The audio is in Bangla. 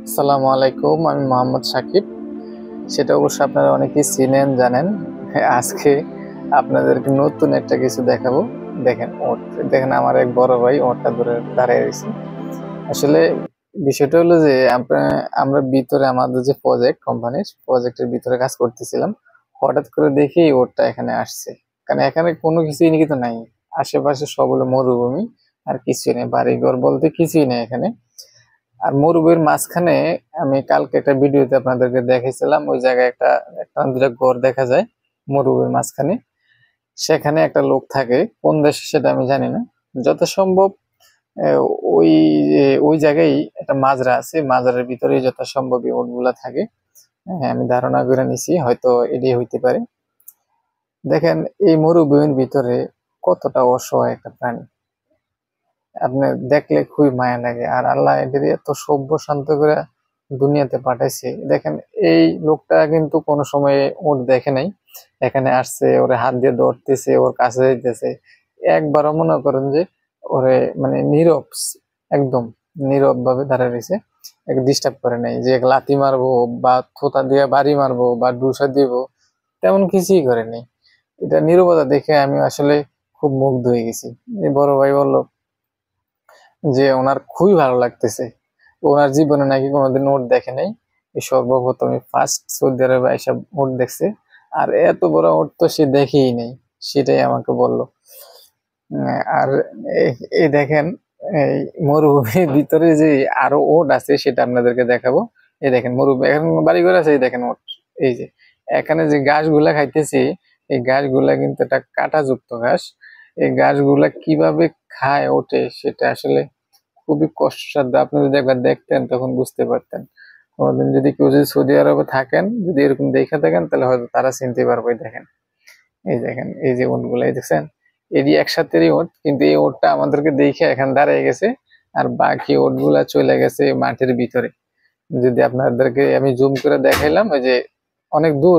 আসসালামু আলাইকুম, আমি মোহাম্মদ সাকিব। সেটা অবশ্য আপনারা অনেকেই চিনেন, জানেন। আজকে আপনাদেরকে নতুন একটা কিছু দেখাবো। দেখেন ওট, দেখেন আমার এক বড় ভাই ওটটা ধরে দাঁড়িয়ে রয়েছে। আসলে বিষয়টা হলো যে আমরা ভিতরে আমাদের যে কোম্পানির প্রজেক্টের ভিতরে কাজ করতেছিলাম, হঠাৎ করে দেখি ওটটা এখানে আসছে। কারণ এখানে কোনো কিছুই কিন্তু নাই, আশেপাশে সব হলো মরুভূমি, আর কিছুই নেই, বাড়িঘর বলতে কিছুই নেই এখানে। আর মরুভূমির মাঝখানে আমি কালকে একটা ভিডিওতে আপনাদেরকে দেখেছিলাম, ওই জায়গায় একটা একটা না দুটা ঘর দেখা যায় মরুভূমির মাঝখানে। সেখানে একটা লোক থাকে, কোন দেশে সেটা আমি জানি না। যত সম্ভব আহ, ওই ওই জায়গায় একটা মাজরা আছে, মাজরার ভিতরে যত সম্ভব এই উটগুলা থাকে। হ্যাঁ, আমি ধারণা করে নিছি হয়তো এটাই হইতে পারে। দেখেন এই মরুভূমির ভিতরে কতটা অসহায় একটা প্রাণী, আপনি দেখলে খুবই মায়া লাগে। আর আল্লাহ এদের এত সভ্য শান্ত করে দুনিয়াতে পাঠাইছে। দেখেন এই লোকটা কিন্তু কোনো সময় ওর দেখে নাই, এখানে আসছে, ওরে হাত দিয়ে ধরতেছে, ওর কাছে যাইতেছে। একবারও মনে করেন যে ওরে মানে নীরব, একদম নীরব ভাবে দাঁড়ায় রয়েছে, এক ডিস্টার্ব করে নাই যে এক লাথি মারবো বা থোতা দিয়ে বাড়ি মারবো বা ডুসা দিব, তেমন কিছুই করে নাই। এটা নীরবতা দেখে আমি আসলে খুব মুগ্ধ হয়ে গেছি। এই বড় ভাই বললো যে ওনার খুবই ভালো লাগতেছে, ওনার জীবনে নাকি কোনোদিন উট দেখে নাই, এই সর্বপ্রথমে ফার্স্ট সৌদি আরবে এসব উট দেখছে। আর এত বড় উট তো সে দেখেই নেই, সেটাই আমাকে বলল। আর এই দেখেন, এই মরুভূমির ভিতরে যে আরো উট আছে সেটা আপনাদেরকে দেখাবো। এই দেখেন মরুভূমি, এখন বাড়িঘর আছে, এই দেখেন উট। এই যে এখানে যে ঘাসগুলা খাইতেছি, এই ঘাসগুলা কিন্তু একটা কাঁটাযুক্ত ঘাস। এই ঘাসগুলা কিভাবে খায় ওঠে সেটা আসলে খুবই কষ্টসাধ্য। আপনি যদি একবার দেখতেন তখন বুঝতে পারতেন। কোনোদিন যদি কেউ যদি সৌদি আরবে থাকেন, যদি এরকম দেখে থাকেন, তাহলে হয়তো তারা চিনতে পারবে। দেখেন, এই দেখেন এই যে উটগুলো, এই দেখছেন, এরই একসাথেরই উট, কিন্তু এই উটটা আমাদেরকে দেখে এখানে দাঁড়িয়ে গেছে, আর বাকি উটগুলা চলে গেছে মাঠের ভিতরে। যদি আপনাদেরকে আমি জুম করে দেখাইলাম, ওই যে অনেক দূর।